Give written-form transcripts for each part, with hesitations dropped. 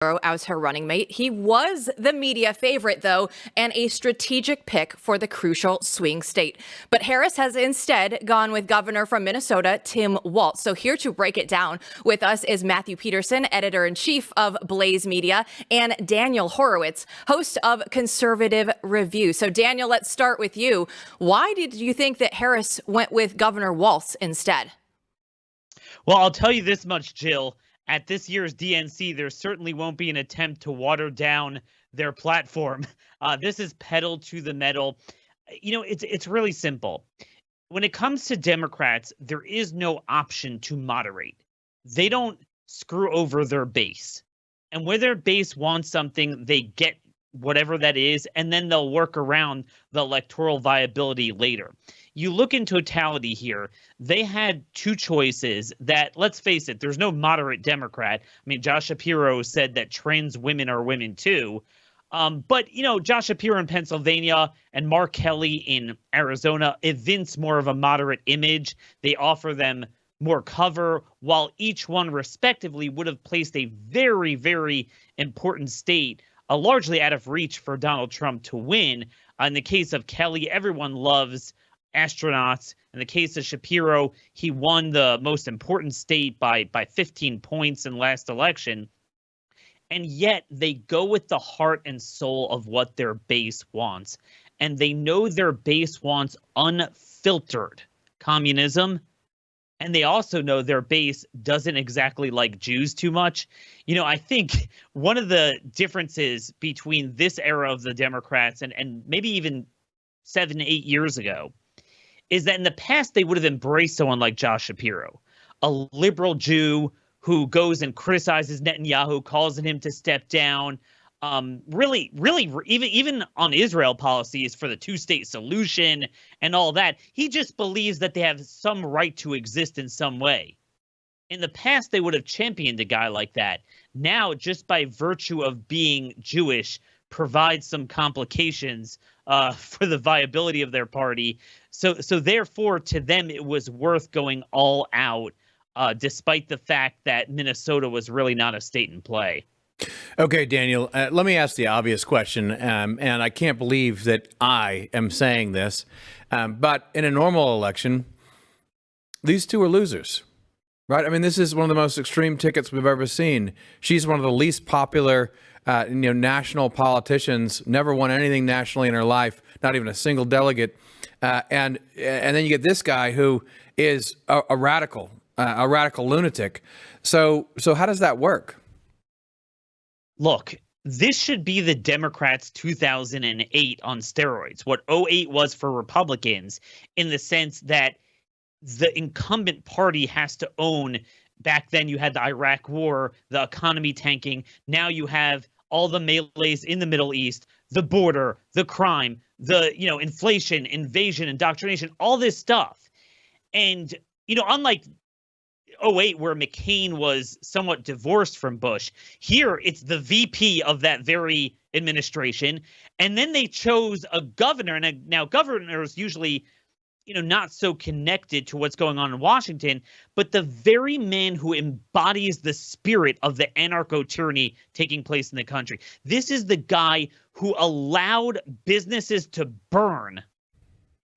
as her running mate. He was the media favorite, though, and a strategic pick for the crucial swing state. But Harris has instead gone with Governor from Minnesota, Tim Walz. So here to break it down with us is Matthew Peterson, editor-in-chief of Blaze Media, and Daniel Horowitz, host of Conservative Review. So Daniel, let's start with you. Why did you think that Harris went with Governor Walz instead? Well, I'll tell you this much, Jill. At this year's DNC, there certainly won't be an attempt to water down their platform. This is pedal to the metal. You know, it's really simple. When it comes to Democrats, there is no option to moderate. They don't screw over their base. And where their base wants something, they get whatever that is, and then they'll work around the electoral viability later. You look in totality here, they had two choices that, let's face it, there's no moderate Democrat. I mean, Josh Shapiro said that trans women are women too. But, you know, Josh Shapiro in Pennsylvania and Mark Kelly in Arizona evince more of a moderate image. They offer them more cover, while each one respectively would have placed a very, very important state largely out of reach for Donald Trump to win. In the case of Kelly, everyone loves astronauts. In the case of Shapiro, he won the most important state by 15 points in last election. And yet they go with the heart and soul of what their base wants. And they know their base wants unfiltered communism. And they also know their base doesn't exactly like Jews too much. You know, I think one of the differences between this era of the Democrats and maybe even 7 to 8 years ago is that in the past, they would have embraced someone like Josh Shapiro, a liberal Jew who goes and criticizes Netanyahu, calls on him to step down, really, even on Israel policies for the two-state solution and all that. He just believes that they have some right to exist in some way. In the past, they would have championed a guy like that. Now, just by virtue of being Jewish, provides some complications for the viability of their party. So therefore, to them, it was worth going all out, despite the fact that Minnesota was really not a state in play. Okay, Daniel, let me ask the obvious question, and I can't believe that I am saying this, but in a normal election, these two are losers, right? I mean, this is one of the most extreme tickets we've ever seen. She's one of the least popular national politicians, never won anything nationally in her life, not even a single delegate. And then you get this guy who is a radical lunatic. So how does that work? Look, this should be the Democrats' 2008 on steroids, what 2008 was for Republicans, in the sense that the incumbent party has to own. Back then, you had the Iraq War, the economy tanking. Now you have all the melees in the Middle East, the border, the crime, the inflation, invasion, indoctrination, all this stuff. And, unlike 2008, where McCain was somewhat divorced from Bush, here it's the VP of that very administration. And then they chose a governor. And now governors usually not so connected to what's going on in Washington, but the very man who embodies the spirit of the anarcho-tyranny taking place in the country. This is the guy who allowed businesses to burn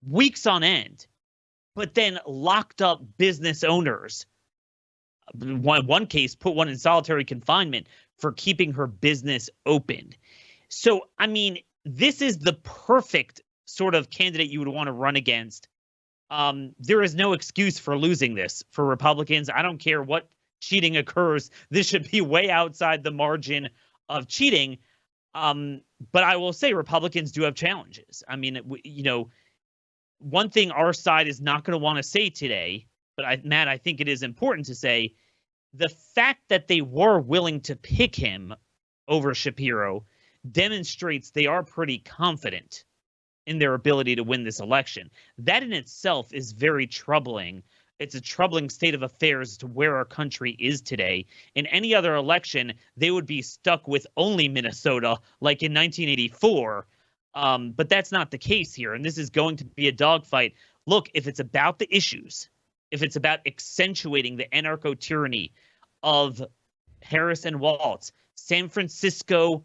weeks on end, but then locked up business owners. One case, put one in solitary confinement for keeping her business open. So, I mean, this is the perfect sort of candidate you would want to run against. There is no excuse for losing this for Republicans. I don't care what cheating occurs. This should be way outside the margin of cheating. But I will say Republicans do have challenges. I mean, one thing our side is not going to want to say today, but Matt, I think it is important to say, the fact that they were willing to pick him over Shapiro demonstrates they are pretty confident in their ability to win this election. That in itself is very troubling. It's a troubling state of affairs to where our country is today. In any other election, they would be stuck with only Minnesota, like in 1984. But that's not the case here. And this is going to be a dogfight. Look, if it's about the issues, if it's about accentuating the anarcho-tyranny of Harris and Walz, San Francisco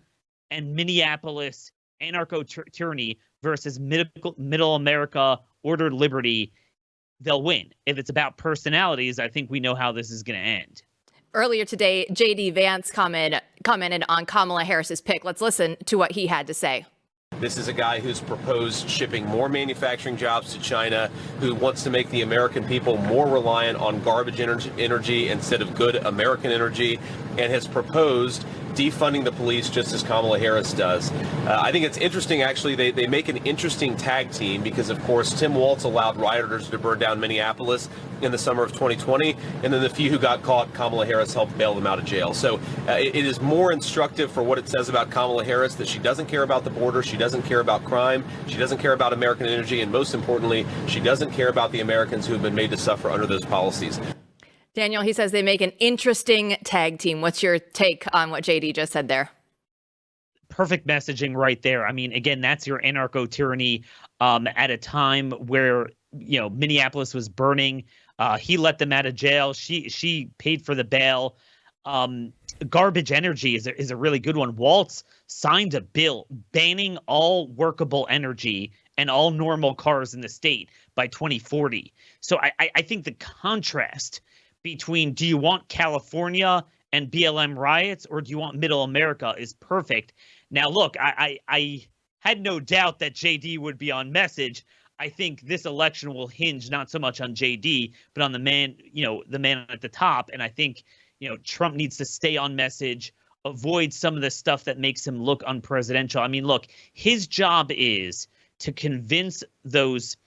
and Minneapolis anarcho-tyranny versus middle America ordered liberty, they'll win. If it's about personalities, I think we know how this is going to end. Earlier today, J.D. Vance commented on Kamala Harris's pick. Let's listen to what he had to say. This is a guy who's proposed shipping more manufacturing jobs to China, who wants to make the American people more reliant on garbage energy instead of good American energy, and has proposed defunding the police just as Kamala Harris does. I think it's interesting, actually. They make an interesting tag team because, of course, Tim Walz allowed rioters to burn down Minneapolis in the summer of 2020, and then the few who got caught, Kamala Harris helped bail them out of jail. So it is more instructive for what it says about Kamala Harris, that she doesn't care about the border, she doesn't care about crime, she doesn't care about American energy, and most importantly, she doesn't care about the Americans who have been made to suffer under those policies. Daniel, he says they make an interesting tag team. What's your take on what JD just said there? Perfect messaging right there. I mean, again, that's your anarcho-tyranny at a time where, Minneapolis was burning. He let them out of jail. She paid for the bail. Garbage energy is a really good one. Walz signed a bill banning all workable energy and all normal cars in the state by 2040. So I think the contrast between do you want California and BLM riots or do you want middle America is perfect. Now, look, I had no doubt that JD would be on message. I think this election will hinge not so much on JD, but on the man at the top. And I think, Trump needs to stay on message, avoid some of the stuff that makes him look unpresidential. I mean, look, his job is to convince those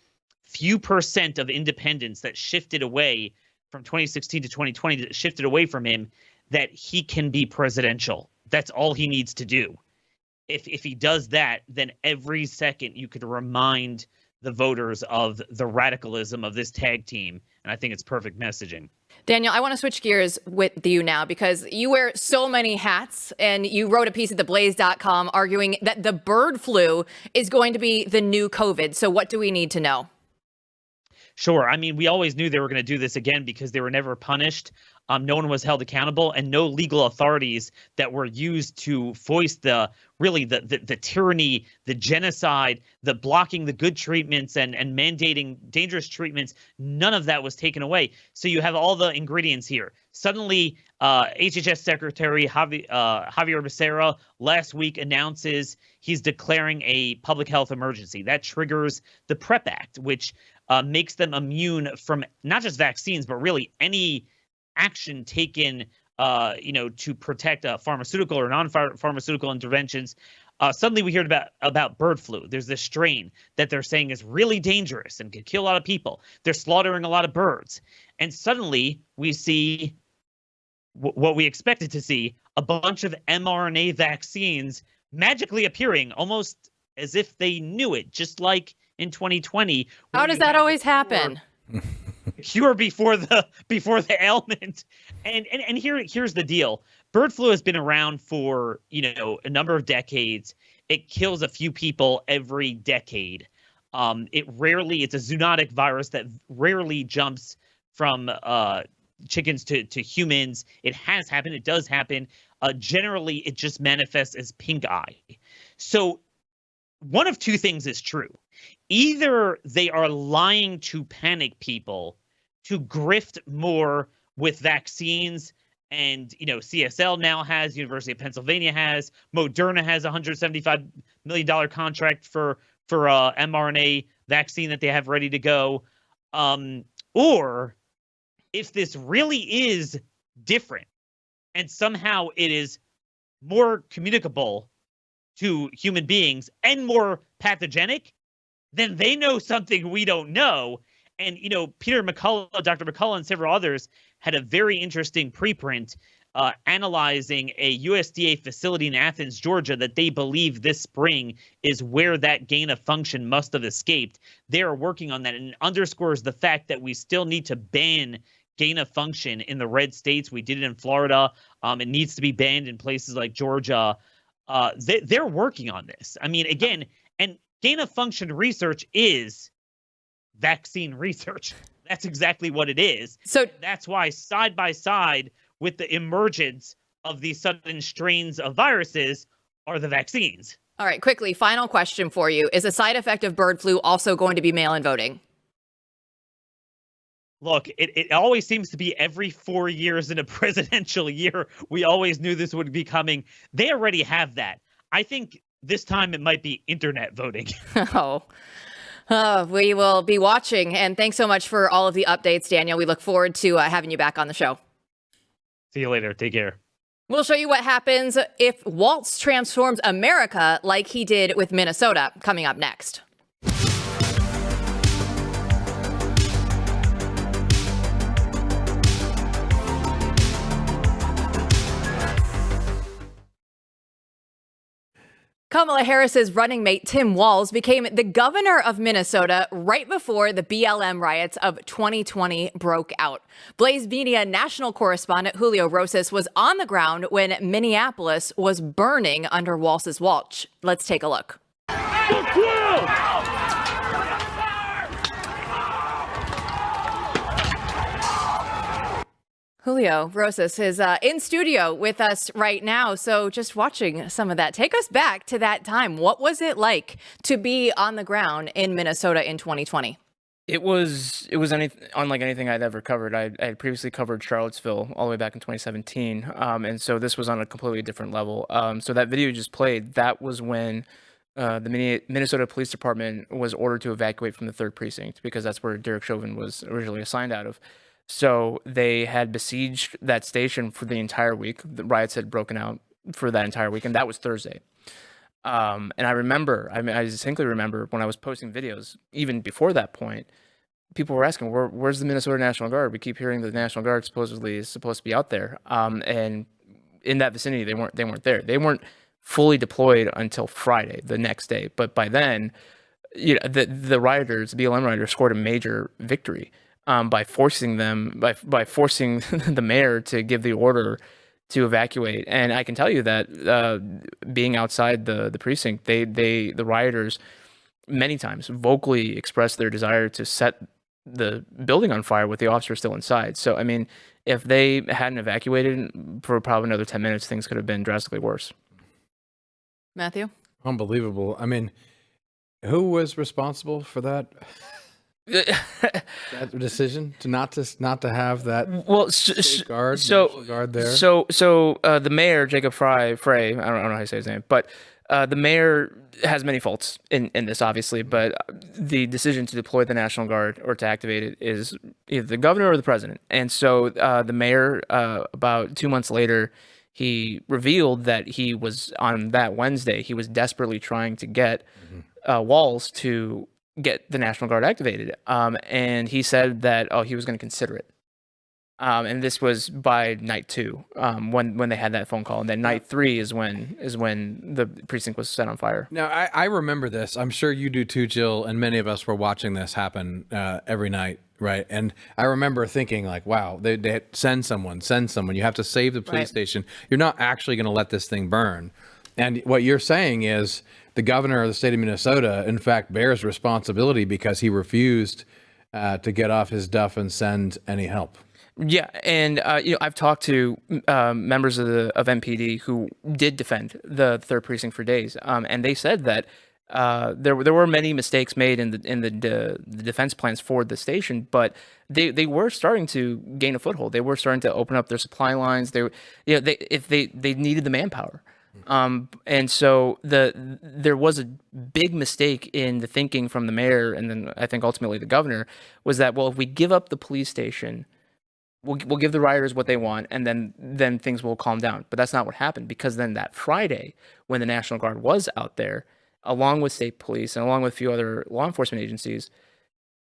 few percent of independents that shifted away from 2016 to 2020, that shifted away from him, that he can be presidential. That's all he needs to do. If he does that, then every second you could remind the voters of the radicalism of this tag team. And I think it's perfect messaging. Daniel, I want to switch gears with you now because you wear so many hats, and you wrote a piece at theblaze.com arguing that the bird flu is going to be the new COVID. So what do we need to know? Sure. I mean, we always knew they were going to do this again because they were never punished. No one was held accountable, and no legal authorities that were used to foist the tyranny, the genocide, the blocking the good treatments and mandating dangerous treatments. None of that was taken away. So you have all the ingredients here. Suddenly, HHS Secretary Javier Becerra last week announces he's declaring a public health emergency. That triggers the PrEP Act, which makes them immune from not just vaccines, but really any action taken, to protect pharmaceutical or non-pharmaceutical interventions. Suddenly we hear about bird flu. There's this strain that they're saying is really dangerous and could kill a lot of people. They're slaughtering a lot of birds. And suddenly we see what we expected to see, a bunch of mRNA vaccines magically appearing almost as if they knew it, just like in 2020. How does that always happen? Cure before the ailment. And here's the deal. Bird flu has been around for, a number of decades. It kills a few people every decade. It's a zoonotic virus that rarely jumps from chickens to humans. It has happened. It does happen. Generally, it just manifests as pink eye. So one of two things is true. Either they are lying to panic people to grift more with vaccines, and CSL now has, University of Pennsylvania has, Moderna has a $175 million contract for mRNA vaccine that they have ready to go, or if this really is different and somehow it is more communicable to human beings and more pathogenic, then they know something we don't know. And, Peter McCullough, Dr. McCullough, and several others had a very interesting preprint analyzing a USDA facility in Athens, Georgia, that they believe this spring is where that gain of function must have escaped. They are working on that, and it underscores the fact that we still need to ban gain of function in the red states. We did it in Florida. It needs to be banned in places like Georgia. They're working on this. I mean, again, and gain of function research is vaccine research. That's exactly what it is. So that's why side by side with the emergence of these sudden strains of viruses are the vaccines. All right, quickly, final question for you. Is a side effect of bird flu also going to be mail-in voting? Look, it always seems to be every 4 years in a presidential year. We always knew this would be coming. They already have that. I think this time it might be internet voting. We will be watching. And thanks so much for all of the updates, Daniel. We look forward to having you back on the show. See you later. Take care. We'll show you what happens if Walz transforms America like he did with Minnesota, coming up next. Kamala Harris's running mate, Tim Walz, became the governor of Minnesota right before the BLM riots of 2020 broke out. Blaze Media national correspondent Julio Rosas was on the ground when Minneapolis was burning under Walz's watch. Let's take a look. Julio Rosas is in studio with us right now. So just watching some of that, take us back to that time. What was it like to be on the ground in Minnesota in 2020? It was unlike anything I'd ever covered. I had previously covered Charlottesville all the way back in 2017. And so this was on a completely different level. So that video you just played, that was when the Minnesota Police Department was ordered to evacuate from the 3rd Precinct, because that's where Derek Chauvin was originally assigned out of. So they had besieged that station for the entire week. The riots had broken out for that entire week, and that was Thursday. And I distinctly remember when I was posting videos, even before that point, people were asking, where's the Minnesota National Guard? We keep hearing the National Guard supposedly is supposed to be out there. And in that vicinity, they weren't there. They weren't fully deployed until Friday, the next day. But by then, the rioters, the BLM rioters, scored a major victory. By forcing the mayor to give the order to evacuate. And I can tell you that being outside the precinct, the rioters many times vocally expressed their desire to set the building on fire with the officers still inside. So, I mean, if they hadn't evacuated for probably another 10 minutes, things could have been drastically worse. Matthew? Unbelievable. I mean, who was responsible for that? That decision to not to have that guard there. So the mayor, Jacob Frey, I don't know how to say his name, but the mayor has many faults in this, obviously, but the decision to deploy the National Guard or to activate it is either the governor or the president. And so the mayor, about 2 months later, he revealed that he was, on that Wednesday, he was desperately trying to get Walz to get the National Guard activated. And he said that, he was going to consider it. And this was by night 2, when they had that phone call. And then night 3 is when the precinct was set on fire. Now, I remember this. I'm sure you do too, Jill, and many of us were watching this happen every night, right? And I remember thinking, like, wow, they send someone. You have to save the police station. You're not actually going to let this thing burn. And what you're saying is the governor of the state of Minnesota, in fact, bears responsibility because he refused to get off his duff and send any help. Yeah, and I've talked to members of MPD who did defend the 3rd Precinct for days, and they said that there were many mistakes made in the defense plans for the station, but they were starting to gain a foothold. They were starting to open up their supply lines. They needed the manpower. And so there was a big mistake in the thinking from the mayor, and then I think ultimately the governor, was that, well, if we give up the police station, we'll give the rioters what they want, and then things will calm down. But that's not what happened, because then that Friday, when the National Guard was out there, along with state police and along with a few other law enforcement agencies,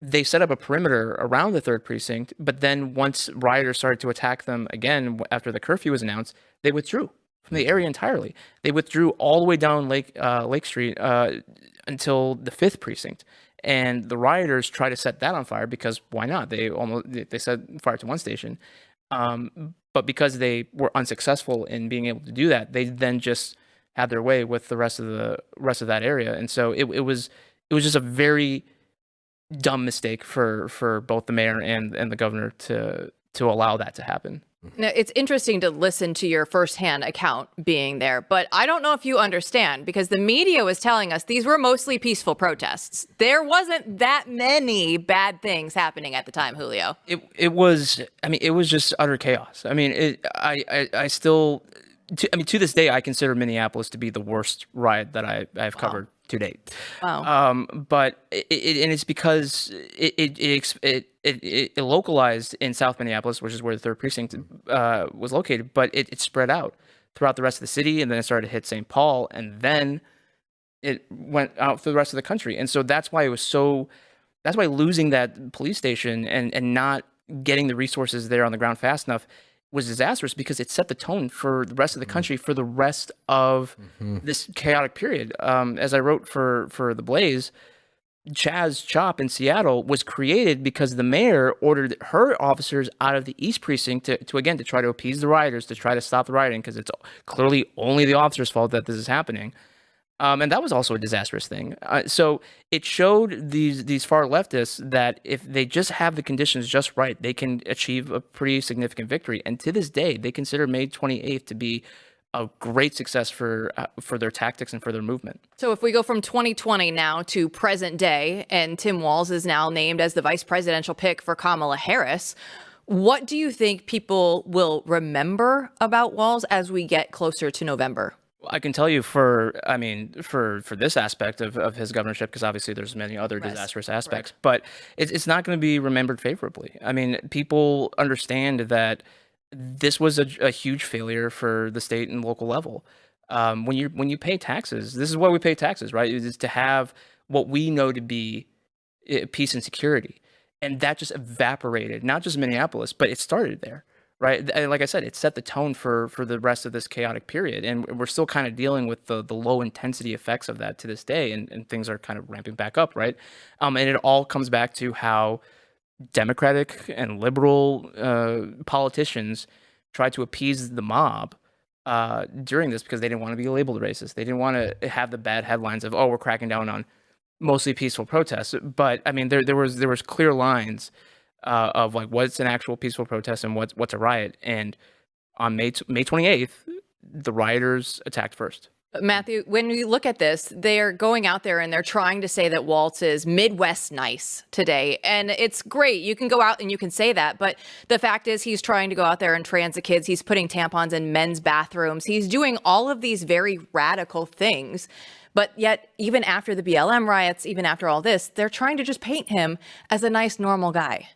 they set up a perimeter around the 3rd Precinct. But then once rioters started to attack them again after the curfew was announced, they withdrew from the area entirely. They withdrew all the way down Lake Street until the 5th Precinct. And the rioters tried to set that on fire because why not? They set fire to one station. But because they were unsuccessful in being able to do that, they then just had their way with the rest of that area. And so it was just a very dumb mistake for both the mayor and the governor to allow that to happen. Now, it's interesting to listen to your firsthand account being there, but I don't know if you understand, because the media was telling us these were mostly peaceful protests. There wasn't that many bad things happening at the time, Julio. It was, I mean, it was just utter chaos. I mean, I still, to this day, I consider Minneapolis to be the worst riot that I've covered to date. Wow. But it's because it localized in South Minneapolis, which is where the 3rd precinct was located, but it spread out throughout the rest of the city, and then it started to hit St. Paul, and then it went out for the rest of the country. And so that's why that's why losing that police station and not getting the resources there on the ground fast enough was disastrous, because it set the tone for the rest of the country for the rest of this chaotic period. As I wrote for the Blaze, Chaz Chop in Seattle was created because the mayor ordered her officers out of the East Precinct to try to appease the rioters, to try to stop the rioting, because it's clearly only the officers' fault that this is happening. And that was also a disastrous thing. So it showed these far leftists that if they just have the conditions just right, they can achieve a pretty significant victory. And to this day, they consider May 28th to be a great success for their tactics and for their movement. So if we go from 2020 now to present day, and Tim Walz is now named as the vice presidential pick for Kamala Harris, what do you think people will remember about Walz as we get closer to November? I can tell you for this aspect of his governorship, because obviously there's many other disastrous aspects, but it's not going to be remembered favorably. I mean, people understand that this was a huge failure for the state and local level. When you pay taxes, this is why we pay taxes, right? It is to have what we know to be peace and security, and that just evaporated. Not just Minneapolis, but it started there. Right. And like I said, it set the tone for the rest of this chaotic period. And we're still kind of dealing with the low intensity effects of that to this day. And things are kind of ramping back up. Right. And it all comes back to how Democratic and liberal politicians tried to appease the mob during this, because they didn't want to be labeled racist. They didn't want to have the bad headlines of, oh, we're cracking down on mostly peaceful protests. But I mean, there was clear lines of like what's an actual peaceful protest and what's a riot. And on May 28th, the rioters attacked first. Matthew, when we look at this, they're going out there and they're trying to say that Walz is Midwest nice today. And it's great. You can go out and you can say that. But the fact is, he's trying to go out there and transit kids. He's putting tampons in men's bathrooms. He's doing all of these very radical things. But yet, even after the BLM riots, even after all this, they're trying to just paint him as a nice, normal guy.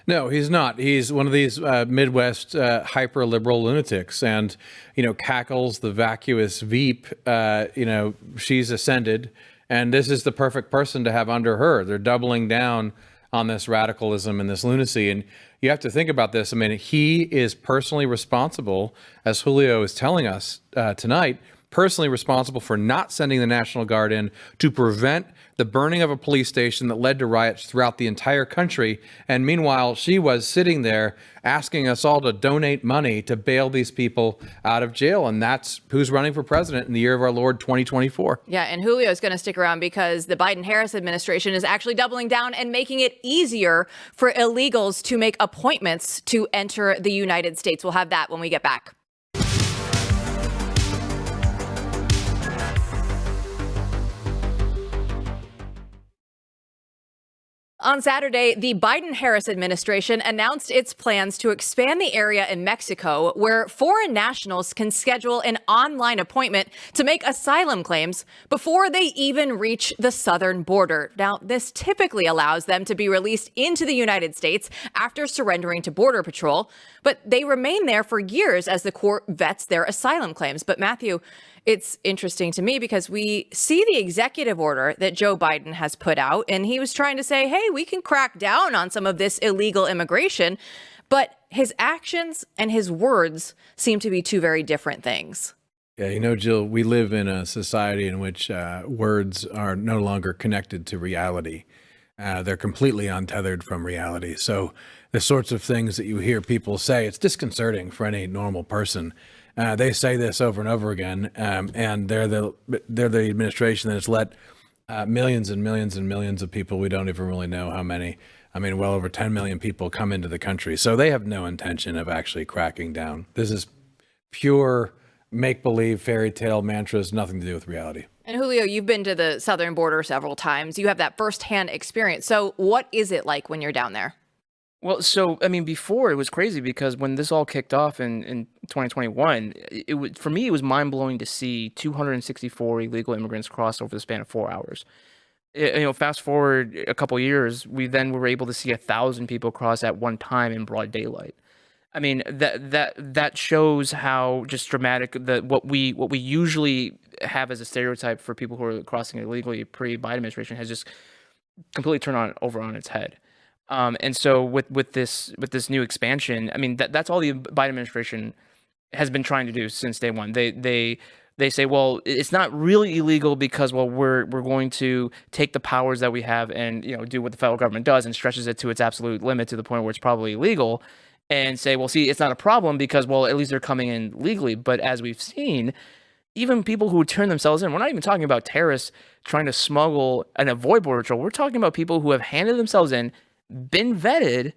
No, he's not. He's one of these Midwest hyper-liberal lunatics, and, cackles the vacuous Veep. She's ascended, and this is the perfect person to have under her. They're doubling down on this radicalism and this lunacy. And you have to think about this. I mean, he is personally responsible, as Julio is telling us tonight, personally responsible for not sending the National Guard in to prevent the burning of a police station that led to riots throughout the entire country. And meanwhile, she was sitting there asking us all to donate money to bail these people out of jail. And that's who's running for president in the year of our Lord 2024. Yeah, and Julio is going to stick around because the Biden-Harris administration is actually doubling down and making it easier for illegals to make appointments to enter the United States. We'll have that when we get back. On Saturday, the Biden-Harris administration announced its plans to expand the area in Mexico where foreign nationals can schedule an online appointment to make asylum claims before they even reach the southern border. Now, this typically allows them to be released into the United States after surrendering to Border Patrol, but they remain there for years as the court vets their asylum claims. But Matthew, it's interesting to me because we see the executive order that Joe Biden has put out, and he was trying to say, hey, we can crack down on some of this illegal immigration, but his actions and his words seem to be two very different things. Yeah, Jill, we live in a society in which words are no longer connected to reality. They're completely untethered from reality. So the sorts of things that you hear people say, it's disconcerting for any normal person. They say this over and over again, and they're the administration that has let millions and millions and millions of people, we don't even really know how many, I mean, well over 10 million people come into the country. So they have no intention of actually cracking down. This is pure make-believe fairy tale mantras, nothing to do with reality. And Julio, you've been to the southern border several times. You have that firsthand experience. So what is it like when you're down there? Well, so I mean, before it was crazy because when this all kicked off in 2021, it was, for me, it was mind blowing to see 264 illegal immigrants cross over the span of 4 hours. Fast forward a couple years, we then were able to see 1,000 people cross at one time in broad daylight. I mean, that shows how just dramatic what we usually have as a stereotype for people who are crossing illegally pre-Biden administration has just completely turned over on its head. And so with this new expansion, I mean that's all the Biden administration has been trying to do since day one. They say, well, it's not really illegal because, well, we're going to take the powers that we have and do what the federal government does and stretches it to its absolute limit to the point where it's probably illegal, and say, well, see, it's not a problem because, well, at least they're coming in legally. But as we've seen, even people who turn themselves in, we're not even talking about terrorists trying to smuggle and avoid border patrol. We're talking about people who have handed themselves in, been vetted,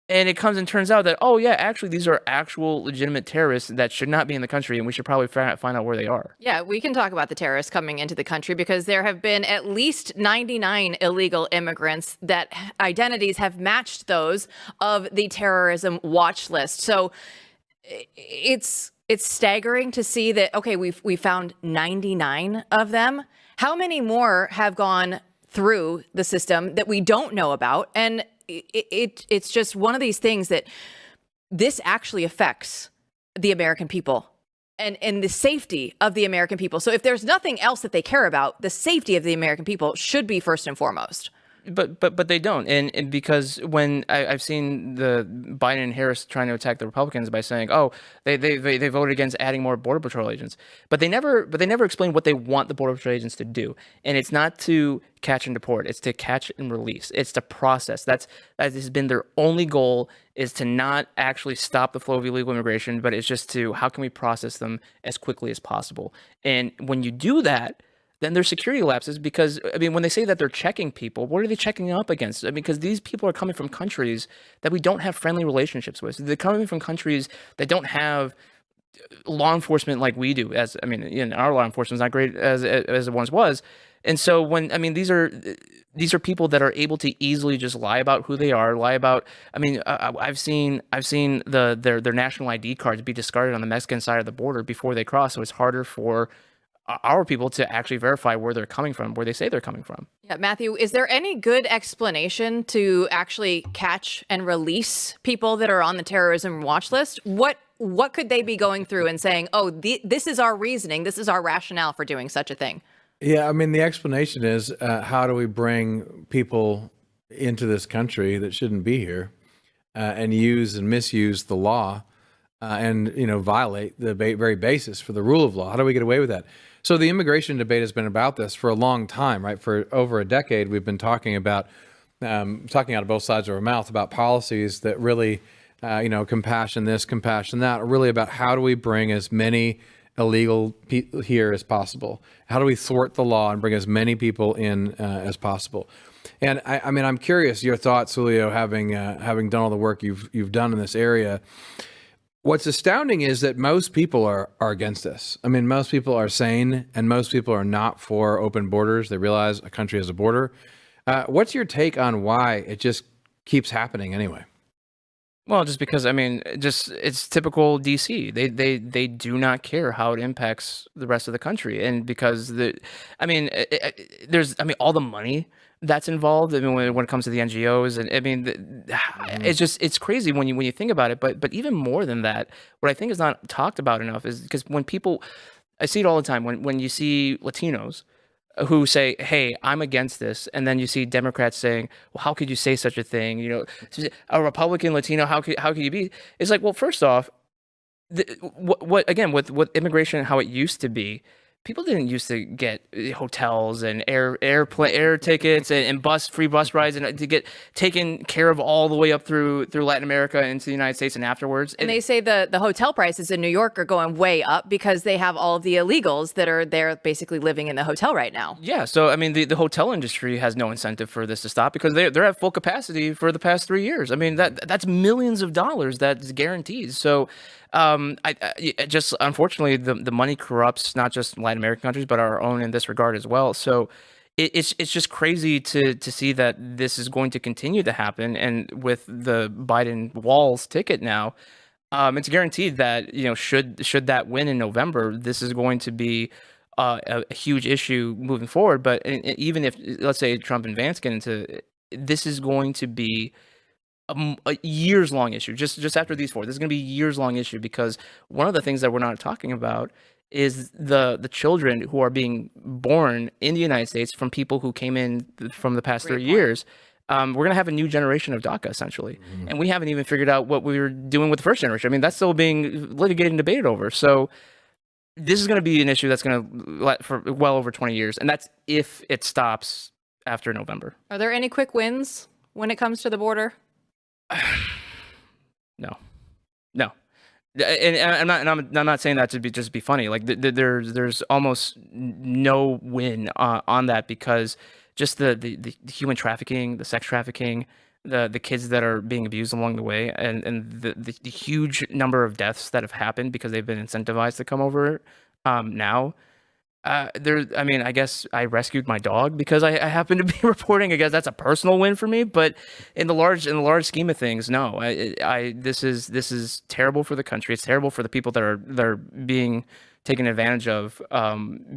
and it comes and turns out that, oh yeah, actually these are actual legitimate terrorists that should not be in the country, and we should probably find out where they are. Yeah, we can talk about the terrorists coming into the country because there have been at least 99 illegal immigrants that identities have matched those of the terrorism watch list. So it's staggering to see that, okay, we found 99 of them. How many more have gone through the system that we don't know about? And it's just one of these things that this actually affects the American people and the safety of the American people. So if there's nothing else that they care about, the safety of the American people should be first and foremost. But they don't, and because when I've seen the Biden and Harris trying to attack the Republicans by saying, oh, they voted against adding more Border Patrol agents, but they never explain what they want the Border Patrol agents to do, and it's not to catch and deport, it's to catch and release, it's to process. That has been their only goal, is to not actually stop the flow of illegal immigration, but it's just to how can we process them as quickly as possible. And when you do that, then there's security lapses because, I mean, when they say that they're checking people, what are they checking up against? I mean, because these people are coming from countries that we don't have friendly relationships with. They're coming from countries that don't have law enforcement like we do. Our law enforcement is not great as it once was. And so these are people that are able to easily just lie about who they are, lie about. I mean, I've seen their national ID cards be discarded on the Mexican side of the border before they cross, so it's harder for our people to actually verify where they're coming from, where they say they're coming from. Yeah, Matthew, is there any good explanation to actually catch and release people that are on the terrorism watch list? What could they be going through and saying, oh, this is our reasoning, this is our rationale for doing such a thing? Yeah, I mean, the explanation is how do we bring people into this country that shouldn't be here and use and misuse the law and violate the very basis for the rule of law? How do we get away with that? So the immigration debate has been about this for a long time, right? For over a decade, we've been talking about, talking out of both sides of our mouth about policies that really, compassion this, compassion that, are really about how do we bring as many illegal people here as possible? How do we thwart the law and bring as many people in as possible? And I'm curious your thoughts, Julio, having done all the work you've done in this area. What's astounding is that most people are against this. I mean, most people are sane and most people are not for open borders. They realize a country has a border. What's your take on why it just keeps happening anyway? Well, just because, it's typical DC. They do not care how it impacts the rest of the country. And because there's all the money that's involved. I mean, when it comes to the NGOs, and it's crazy when you think about it. But even more than that, what I think is not talked about enough is because when people, I see it all the time when you see Latinos who say, "Hey, I'm against this," and then you see Democrats saying, "Well, how could you say such a thing? A Republican Latino, how could you be?" It's like, well, first off, with immigration, how it used to be. people didn't used to get hotels and air tickets and free bus rides and to get taken care of all the way up through Latin America into the United States and afterwards. And they say the hotel prices in New York are going way up because they have all of the illegals that are there basically living in the hotel right now. Yeah, so I mean, the hotel industry has no incentive for this to stop because they're at full capacity for the past 3 years. I mean, that's millions of dollars that's guaranteed. So I just unfortunately the money corrupts not just Latin American countries but our own in this regard as well. So it's just crazy to see that this is going to continue to happen. And with the Biden Walz ticket now, it's guaranteed that should that win in November, this is going to be a huge issue moving forward. But even if let's say Trump and Vance get into this, is going to be a years-long issue. Just after these four, this is going to be a years-long issue because one of the things that we're not talking about is the children who are being born in the United States from people who came in from the past 3 years. We're going to have a new generation of DACA, essentially. And we haven't even figured out what we were doing with the first generation. I mean, that's still being litigated and debated over. So this is going to be an issue that's going to let for well over 20 years. And that's if it stops after November. Are there any quick wins when it comes to the border? No. And I'm not saying that to just be funny. Like there's almost no win on that because just the human trafficking, the sex trafficking, the kids that are being abused along the way, and the huge number of deaths that have happened because they've been incentivized to come over now. I mean, I guess I rescued my dog because I happen to be reporting. I guess that's a personal win for me, but in the large scheme of things, no. This is terrible for the country. It's terrible for the people that are being taken advantage of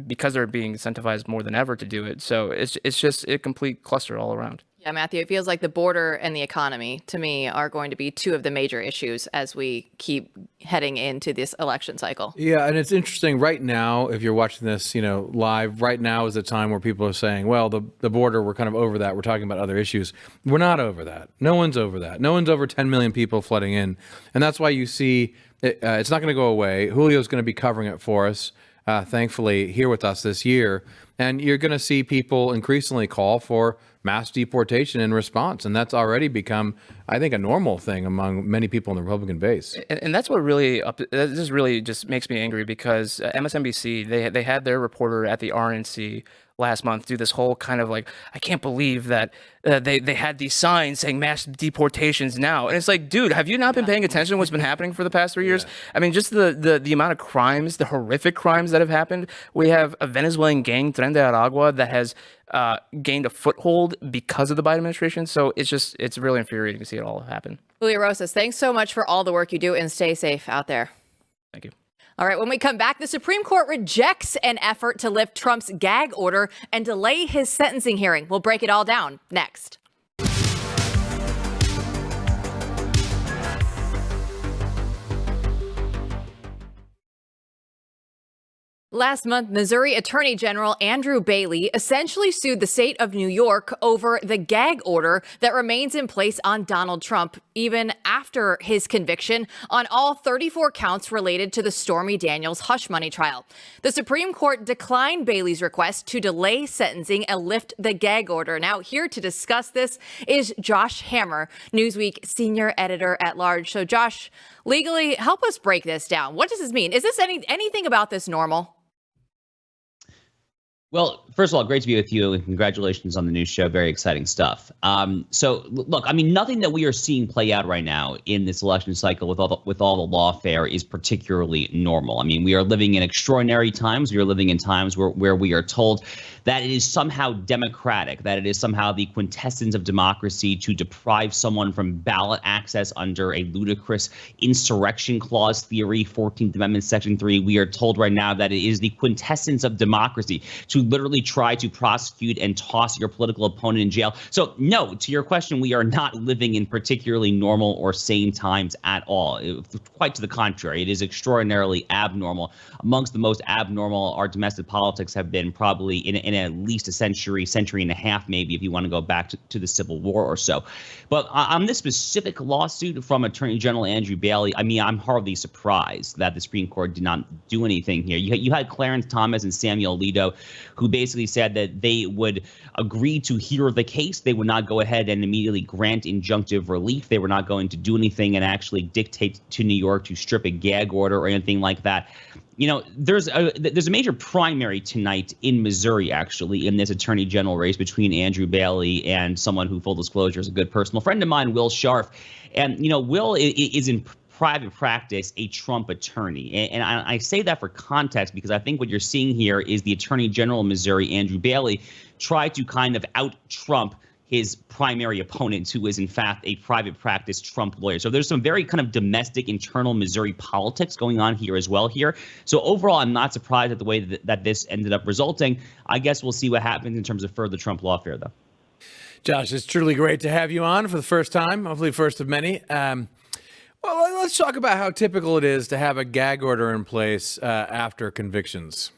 because they're being incentivized more than ever to do it. So it's just a complete cluster all around. Yeah, Matthew, it feels like the border and the economy, to me, are going to be two of the major issues as we keep heading into this election cycle. Yeah, and it's interesting right now, if you're watching this, live, right now is the time where people are saying, well, the border, we're kind of over that. We're talking about other issues. We're not over that. No one's over that. No one's over 10 million people flooding in. And that's why you see it's not going to go away. Julio's going to be covering it for us, thankfully, here with us this year. And you're going to see people increasingly call for mass deportation in response. And that's already become, I think, a normal thing among many people in the Republican base. And that's what really, this really just makes me angry because MSNBC, they had their reporter at the RNC last month do this whole kind of like, I can't believe that they had these signs saying mass deportations now. And it's like, dude, have you not been paying attention to what's been happening for the past 3 years? I mean, just the amount of crimes, the horrific crimes that have happened. We have a Venezuelan gang, Tren de Aragua, that has gained a foothold because of the Biden administration. So it's really infuriating to see it all happen. Julio Rosas, thanks so much for all the work you do and stay safe out there. Thank you. All right, when we come back, the Supreme Court rejects an effort to lift Trump's gag order and delay his sentencing hearing. We'll break it all down next. Last month, Missouri Attorney General Andrew Bailey essentially sued the state of New York over the gag order that remains in place on Donald Trump, even after his conviction on all 34 counts related to the Stormy Daniels hush money trial. The Supreme Court declined Bailey's request to delay sentencing and lift the gag order. Now, here to discuss this is Josh Hammer, Newsweek senior editor at large. So, Josh, legally, help us break this down. What does this mean? Is this anything about this normal? Well, first of all, great to be with you, and congratulations on the new show. Very exciting stuff. So, look, I mean, nothing that we are seeing play out right now in this election cycle with all the lawfare is particularly normal. I mean, we are living in extraordinary times. We are living in times where we are told that it is somehow democratic, that it is somehow the quintessence of democracy to deprive someone from ballot access under a ludicrous insurrection clause theory, 14th Amendment, Section 3. We are told right now that it is the quintessence of democracy to to literally try to prosecute and toss your political opponent in jail. So no, to your question, we are not living in particularly normal or sane times at all. Quite to the contrary, it is extraordinarily abnormal. Amongst the most abnormal our domestic politics have been probably in at least a century and a half, maybe, if you want to go back to the Civil War or so. But on this specific lawsuit from Attorney General Andrew Bailey, I mean, I'm hardly surprised that the Supreme Court did not do anything here. You had Clarence Thomas and Samuel Alito, who basically said that they would agree to hear the case. They would not go ahead and immediately grant injunctive relief. They were not going to do anything and actually dictate to New York to strip a gag order or anything like that. You know, there's a major primary tonight in Missouri, actually, in this attorney general race between Andrew Bailey and someone who, full disclosure, is a good personal friend of mine, Will Scharf. And, you know, Will is in private practice a Trump attorney. And I say that for context because I think what you're seeing here is the attorney general of Missouri, Andrew Bailey, try to kind of out-Trump his primary opponent, who is in fact a private practice Trump lawyer. So there's some very kind of domestic internal Missouri politics going on here as well here. So overall, I'm not surprised at the way that this ended up resulting. I guess we'll see what happens in terms of further Trump lawfare, though. Josh, it's truly great to have you on for the first time, hopefully first of many. Well, let's talk about how typical it is to have a gag order in place after convictions.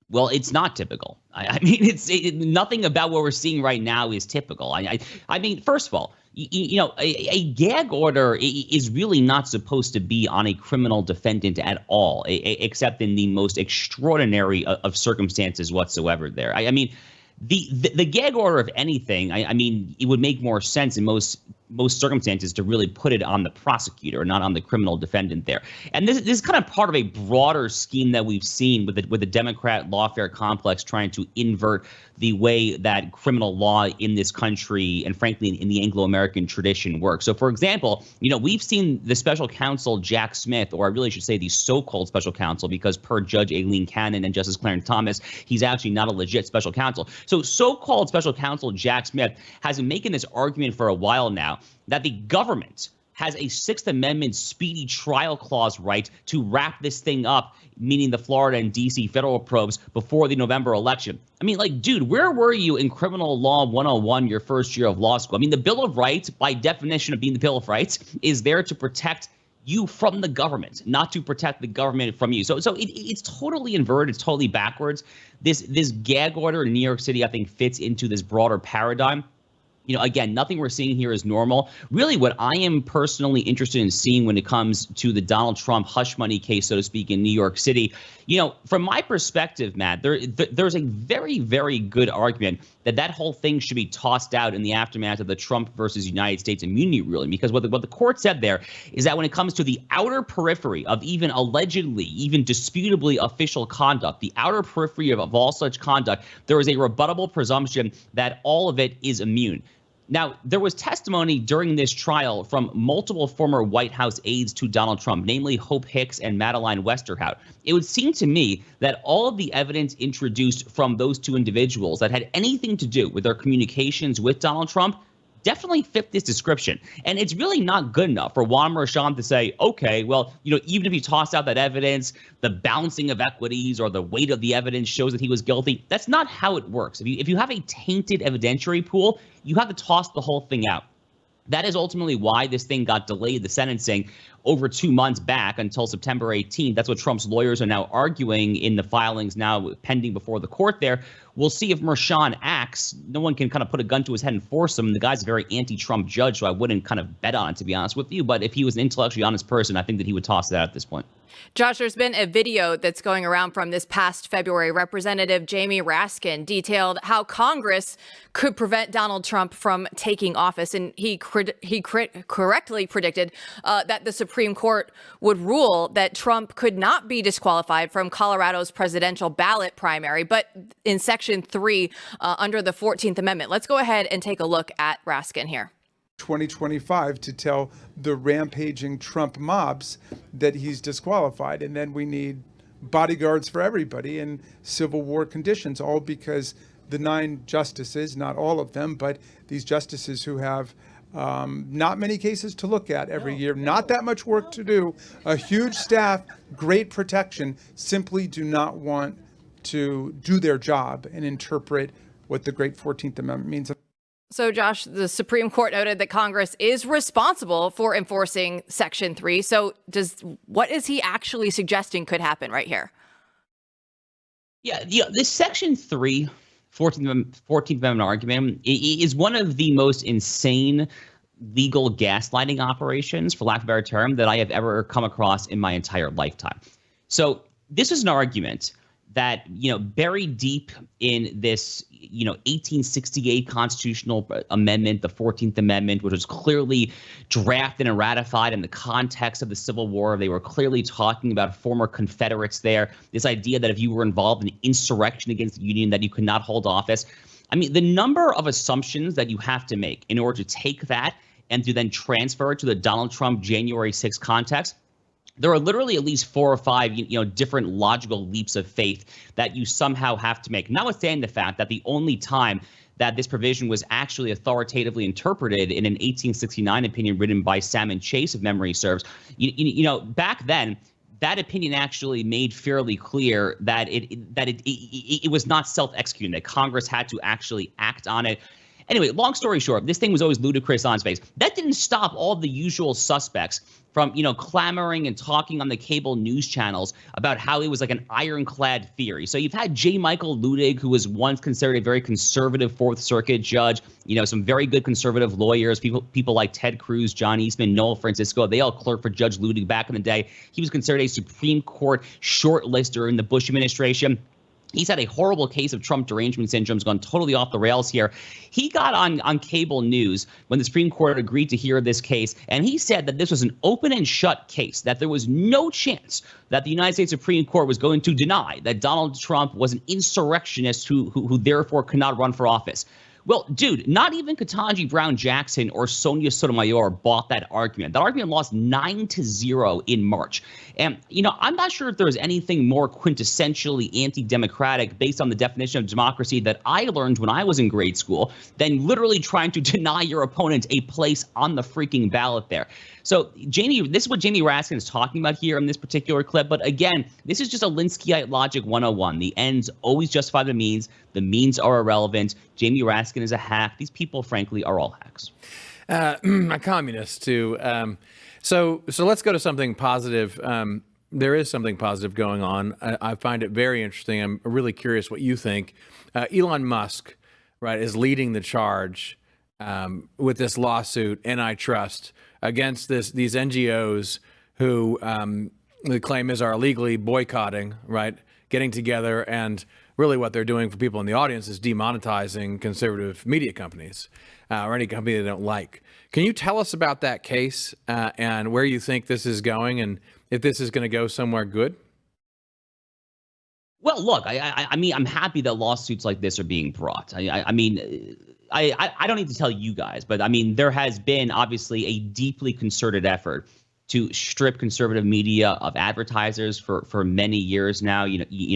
Well, it's not typical. I mean, nothing about what we're seeing right now is typical. I mean, first of all, you know, a gag order is really not supposed to be on a criminal defendant at all, except in the most extraordinary of circumstances whatsoever there. I mean, the gag order of anything, I mean, it would make more sense in most circumstances to really put it on the prosecutor, not on the criminal defendant there. And this is kind of part of a broader scheme that we've seen with the Democrat lawfare complex trying to invert the way that criminal law in this country and frankly in the Anglo-American tradition works. So, for example, you know, we've seen the special counsel Jack Smith, or I really should say the so-called special counsel, because per Judge Aileen Cannon and Justice Clarence Thomas, he's actually not a legit special counsel. So so-called special counsel Jack Smith has been making this argument for a while now that the government has a Sixth Amendment speedy trial clause right to wrap this thing up, meaning the Florida and D.C. federal probes, before the November election. I mean, like, dude, where were you in criminal law 101 your first year of law school? I mean, the Bill of Rights, by definition of being the Bill of Rights, is there to protect you from the government, not to protect the government from you. So it's totally inverted. It's totally backwards. This gag order in New York City, I think, fits into this broader paradigm. You know, again, nothing we're seeing here is normal. Really, what I am personally interested in seeing when it comes to the Donald Trump hush money case, so to speak, in New York City, you know, from my perspective, Matt, there's a very, very good argument that whole thing should be tossed out in the aftermath of the Trump versus United States immunity ruling. Because what the court said there is that when it comes to the outer periphery of even allegedly, even disputably official conduct, the outer periphery of all such conduct, there is a rebuttable presumption that all of it is immune. Now, there was testimony during this trial from multiple former White House aides to Donald Trump, namely Hope Hicks and Madeleine Westerhout. It would seem to me that all of the evidence introduced from those two individuals that had anything to do with their communications with Donald Trump definitely fit this description. And it's really not good enough for Juan Merchan to say, okay, well, you know, even if you toss out that evidence, the balancing of equities or the weight of the evidence shows that he was guilty. That's not how it works. If you have a tainted evidentiary pool, you have to toss the whole thing out. That is ultimately why this thing got delayed, the sentencing, over 2 months back until September 18th. That's what Trump's lawyers are now arguing in the filings now pending before the court there. We'll see if Merchan acts. No one can kind of put a gun to his head and force him. The guy's a very anti-Trump judge, so I wouldn't kind of bet on it, to be honest with you. But if he was an intellectually honest person, I think that he would toss that at this point. Josh, there's been a video that's going around from this past February. Representative Jamie Raskin detailed how Congress could prevent Donald Trump from taking office. And he correctly predicted that the Supreme Court would rule that Trump could not be disqualified from Colorado's presidential ballot primary, but in Section 3 under the 14th Amendment. Let's go ahead and take a look at Raskin here. 2025 to tell the rampaging Trump mobs that he's disqualified. And then we need bodyguards for everybody in Civil War conditions, all because the 9 justices, not all of them, but these justices who have not many cases to look at every year, not that much work to do, a huge staff, great protection, simply do not want to do their job and interpret what the great 14th Amendment means. So, Josh, the Supreme Court noted that Congress is responsible for enforcing Section 3. So what is he actually suggesting could happen right here? Yeah, this Section 3, 14th Amendment argument is one of the most insane legal gaslighting operations, for lack of a better term, that I have ever come across in my entire lifetime. So this is an argument that, buried deep in this, 1868 constitutional amendment, the 14th Amendment, which was clearly drafted and ratified in the context of the Civil War. They were clearly talking about former Confederates there. This idea that if you were involved in insurrection against the Union, that you could not hold office. I mean, the number of assumptions that you have to make in order to take that and to then transfer it to the Donald Trump January 6th context. There are literally at least 4 or 5, different logical leaps of faith that you somehow have to make. Notwithstanding the fact that the only time that this provision was actually authoritatively interpreted in an 1869 opinion written by Salmon Chase, if memory serves, back then, that opinion actually made fairly clear that it was not self-executing, that Congress had to actually act on it. Anyway, long story short, this thing was always ludicrous on its face. That didn't stop all the usual suspects from, clamoring and talking on the cable news channels about how it was like an ironclad theory. So you've had J. Michael Ludig, who was once considered a very conservative Fourth Circuit judge, some very good conservative lawyers, people like Ted Cruz, John Eastman, Noel Francisco. They all clerked for Judge Ludig back in the day. He was considered a Supreme Court shortlister in the Bush administration. He's had a horrible case of Trump derangement syndrome, has gone totally off the rails here. He got on cable news when the Supreme Court agreed to hear this case, and he said that this was an open and shut case, that there was no chance that the United States Supreme Court was going to deny that Donald Trump was an insurrectionist who therefore could not run for office. Well, dude, not even Ketanji Brown Jackson or Sonia Sotomayor bought that argument. That argument lost 9-0 in March. And, I'm not sure if there was anything more quintessentially anti-democratic based on the definition of democracy that I learned when I was in grade school than literally trying to deny your opponent a place on the freaking ballot there. So, this is what Jamie Raskin is talking about here in this particular clip. But again, this is just a Linskyite logic 101. The ends always justify the means are irrelevant. Jamie Raskin is a hack. These people, frankly, are all hacks. A communist, too. So let's go to something positive. There is something positive going on. I find it very interesting. I'm really curious what you think. Elon Musk, right, is leading the charge with this lawsuit, antitrust, against these NGOs who the claim is are illegally boycotting, right, getting together, and really what they're doing for people in the audience is demonetizing conservative media companies or any company they don't like. Can you tell us about that case and where you think this is going and if this is going to go somewhere good? Well, look, I mean, I'm happy that lawsuits like this are being brought. I mean, I don't need to tell you guys, but I mean, there has been obviously a deeply concerted effort to strip conservative media of advertisers for many years now.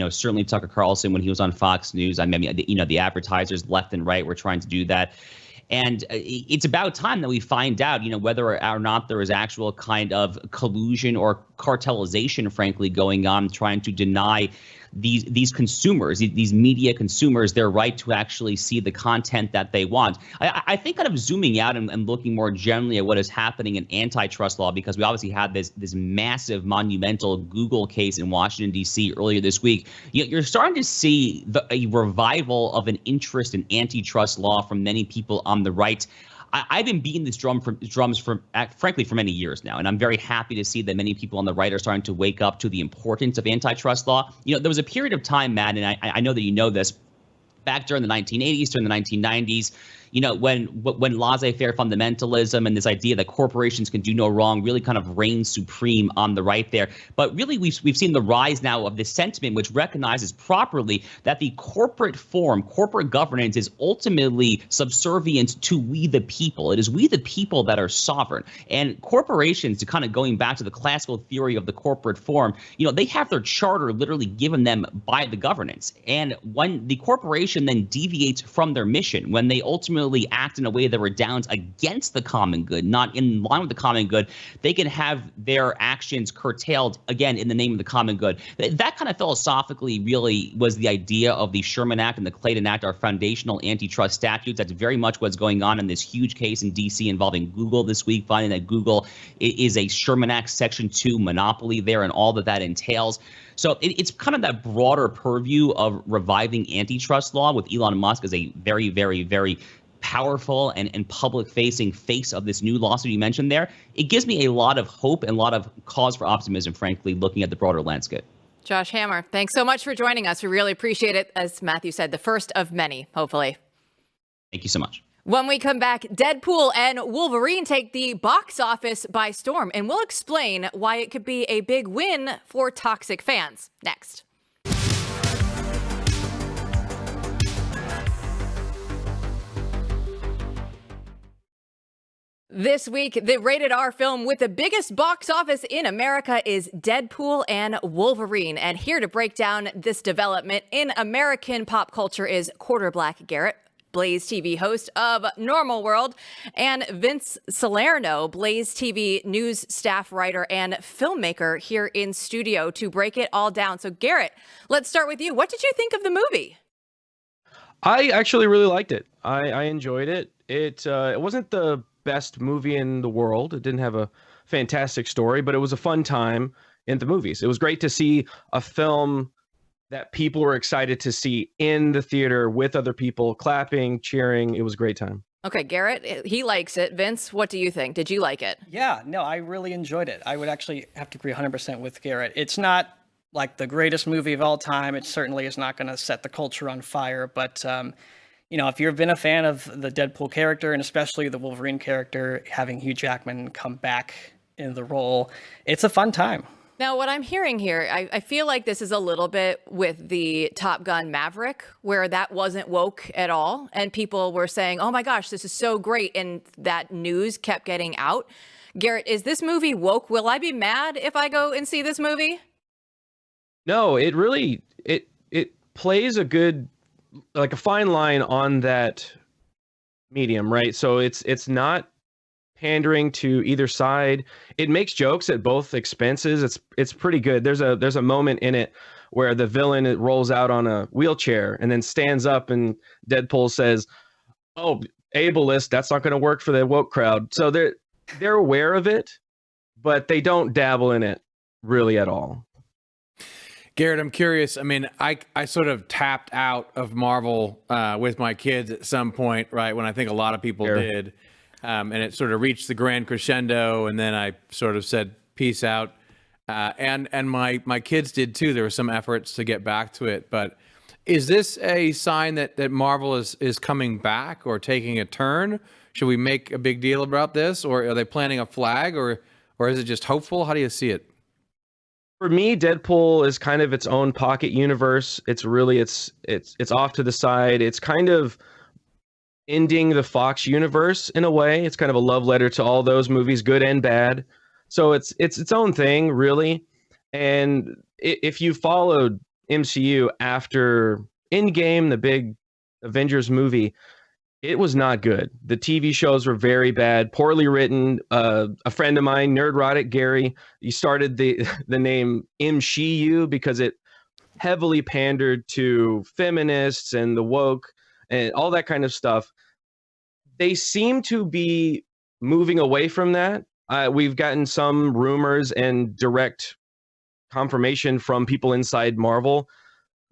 Certainly Tucker Carlson when he was on Fox News. I mean, the advertisers left and right were trying to do that. And it's about time that we find out, whether or not there is actual kind of collusion or cartelization, frankly, going on, trying to deny these consumers, these media consumers, their right to actually see the content that they want. I think kind of zooming out and looking more generally at what is happening in antitrust law, because we obviously had this massive monumental Google case in Washington, D.C. earlier this week. You're starting to see a revival of an interest in antitrust law from many people on the right. I've been beating this drums for frankly for many years now, and I'm very happy to see that many people on the right are starting to wake up to the importance of antitrust law. There was a period of time, Matt, and I know that you know this, back during the 1980s, during the 1990s, when laissez-faire fundamentalism and this idea that corporations can do no wrong really kind of reigns supreme on the right there. But really, we've seen the rise now of this sentiment, which recognizes properly that the corporate form, corporate governance, is ultimately subservient to we the people. It is we the people that are sovereign. And corporations, to kind of going back to the classical theory of the corporate form, they have their charter literally given them by the governance. And when the corporation then deviates from their mission, when they ultimately ultimately act in a way that redounds against the common good, not in line with the common good, they can have their actions curtailed, again, in the name of the common good. That kind of philosophically really was the idea of the Sherman Act and the Clayton Act, our foundational antitrust statutes. That's very much what's going on in this huge case in D.C. involving Google this week, finding that Google is a Sherman Act Section 2 monopoly there and all that entails. So it's kind of that broader purview of reviving antitrust law with Elon Musk as a very, very, very powerful and public-facing face of this new lawsuit you mentioned there. It gives me a lot of hope and a lot of cause for optimism, frankly, looking at the broader landscape. Josh Hammer, thanks so much for joining us. We really appreciate it. As Matthew said, the first of many, hopefully. Thank you so much. When we come back, Deadpool and Wolverine take the box office by storm, and we'll explain why it could be a big win for toxic fans. Next. This week, the rated R film with the biggest box office in America is Deadpool and Wolverine. And here to break down this development in American pop culture is Black Garrett, BlazeTV host of Normal World, and Vince Salerno, BlazeTV news staff writer and filmmaker here in studio to break it all down. So Garrett, let's start with you. What did you think of the movie? I actually really liked it. I enjoyed it. It wasn't the best movie in the world. It didn't have a fantastic story, but it was a fun time in the movies. It was great to see a film that people were excited to see in the theater with other people clapping, cheering. It was a great time. Okay, Garrett, he likes it. Vince, what do you think? Did you like it? Yeah, no, I really enjoyed it. I would actually have to agree 100% with Garrett. It's not like the greatest movie of all time. It certainly is not going to set the culture on fire. But, if you've been a fan of the Deadpool character and especially the Wolverine character, having Hugh Jackman come back in the role, it's a fun time. Now, what I'm hearing here, I feel like this is a little bit with the Top Gun Maverick, where that wasn't woke at all. And people were saying, oh my gosh, this is so great. And that news kept getting out. Garrett, is this movie woke? Will I be mad if I go and see this movie? No, it really, it plays a good, like a fine line on that medium, right? So it's not pandering to either side. It makes jokes at both expenses. It's pretty good. There's a moment in it where the villain rolls out on a wheelchair and then stands up and Deadpool says, "Oh, ableist, that's not going to work for the woke crowd." So they're aware of it, but they don't dabble in it really at all. Garrett, I'm curious. I mean, I sort of tapped out of Marvel with my kids at some point, right? When I think a lot of people did. And it sort of reached the grand crescendo, and then I sort of said, peace out. And my kids did too. There were some efforts to get back to it. But is this a sign that Marvel is coming back or taking a turn? Should we make a big deal about this? Or are they planting a flag? Or is it just hopeful? How do you see it? For me, Deadpool is kind of its own pocket universe. It's really, it's off to the side. It's kind of ending the Fox universe in a way. It's kind of a love letter to all those movies, good and bad. So it's its own thing, really. And if you followed MCU after Endgame, the big Avengers movie, it was not good. The TV shows were very bad, poorly written. A friend of mine, Nerdrotic Gary, he started the name MCU because it heavily pandered to feminists and the woke and all that kind of stuff. They seem to be moving away from that. We've gotten some rumors and direct confirmation from people inside Marvel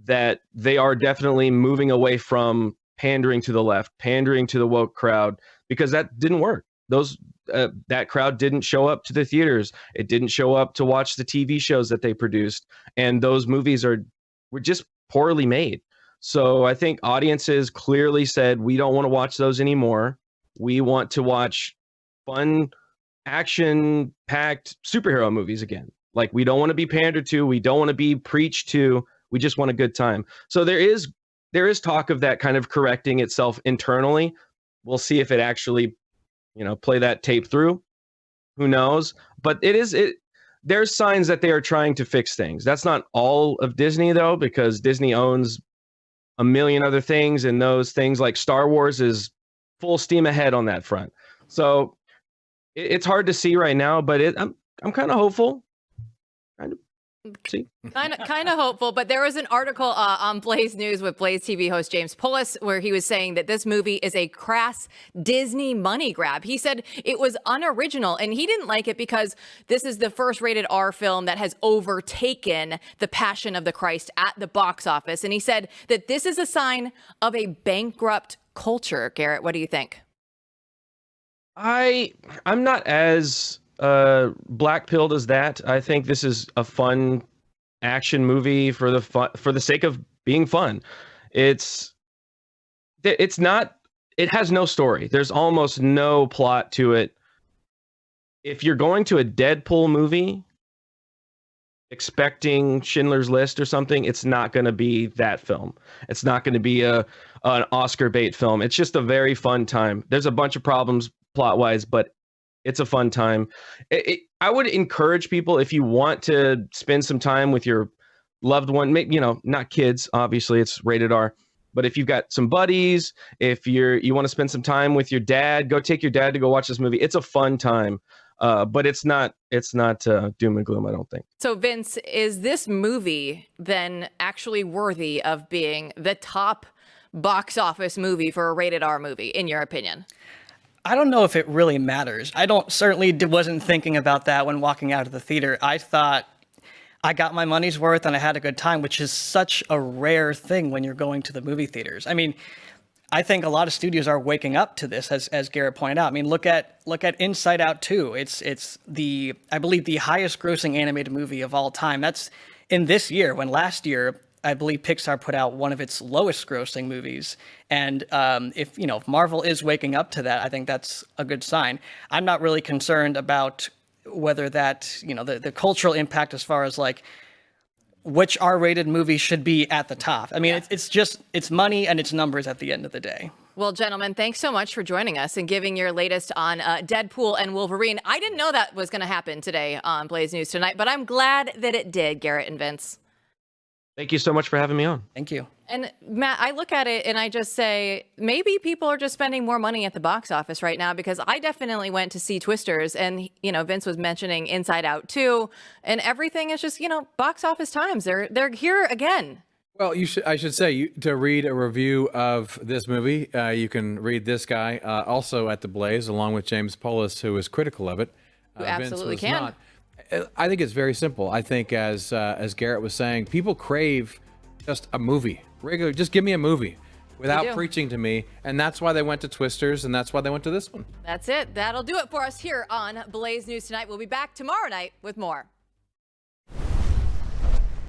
that they are definitely moving away from pandering to the left, pandering to the woke crowd, because that didn't work. That crowd didn't show up to the theaters. It didn't show up to watch the TV shows that they produced. And those movies were just poorly made. So I think audiences clearly said, we don't want to watch those anymore. We want to watch fun, action-packed superhero movies again. Like, we don't want to be pandered to. We don't want to be preached to. We just want a good time. So there is talk of that kind of correcting itself internally. We'll see if it actually, play that tape through. Who knows? But there's signs that they are trying to fix things. That's not all of Disney, though, because Disney owns a million other things, and those things like Star Wars is full steam ahead on that front. So it's hard to see right now, but I'm kind of hopeful. See? Kind of hopeful, but there was an article on Blaze News with Blaze TV host James Pullis where he was saying that this movie is a crass Disney money grab. He said it was unoriginal, and he didn't like it because this is the first rated R film that has overtaken The Passion of the Christ at the box office. And he said that this is a sign of a bankrupt culture. Garrett, what do you think? I'm not as black-pilled as that. I think this is a fun action movie for the sake of being fun. It's not. It has no story. There's almost no plot to it. If you're going to a Deadpool movie expecting Schindler's List or something, it's not going to be that film. It's not going to be an Oscar bait film. It's just a very fun time. There's a bunch of problems plot-wise, but it's a fun time. I would encourage people, if you want to spend some time with your loved one, maybe, not kids, obviously it's rated R, but if you've got some buddies, if you want to spend some time with your dad, go take your dad to go watch this movie. It's a fun time, but it's not doom and gloom, I don't think. So Vince, is this movie then actually worthy of being the top box office movie for a rated R movie, in your opinion? I don't know if it really matters. I wasn't thinking about that when walking out of the theater. I thought I got my money's worth and I had a good time, which is such a rare thing when you're going to the movie theaters. I mean, I think a lot of studios are waking up to this, as Garrett pointed out. I mean, look at Inside Out 2. It's I believe the highest grossing animated movie of all time. That's in this year, when last year I believe Pixar put out one of its lowest grossing movies. And if Marvel is waking up to that, I think that's a good sign. I'm not really concerned about whether that, the cultural impact as far as like which R-rated movie should be at the top. I mean, it's money and it's numbers at the end of the day. Well, gentlemen, thanks so much for joining us and giving your latest on Deadpool and Wolverine. I didn't know that was going to happen today on Blaze News Tonight, but I'm glad that it did, Garrett and Vince. Thank you so much for having me on. Thank you. And Matt, I look at it and I just say, maybe people are just spending more money at the box office right now, because I definitely went to see Twisters, and, Vince was mentioning Inside Out 2, and everything is just, box office times. They're here again. Well, I should say, to read a review of this movie, you can read this guy also at The Blaze, along with James Pullis, who is critical of it. You absolutely can. Not. I think it's very simple. I think, as Garrett was saying, people crave just a movie. Regular, just give me a movie without preaching to me. And that's why they went to Twisters, and that's why they went to this one. That's it. That'll do it for us here on Blaze News Tonight. We'll be back tomorrow night with more.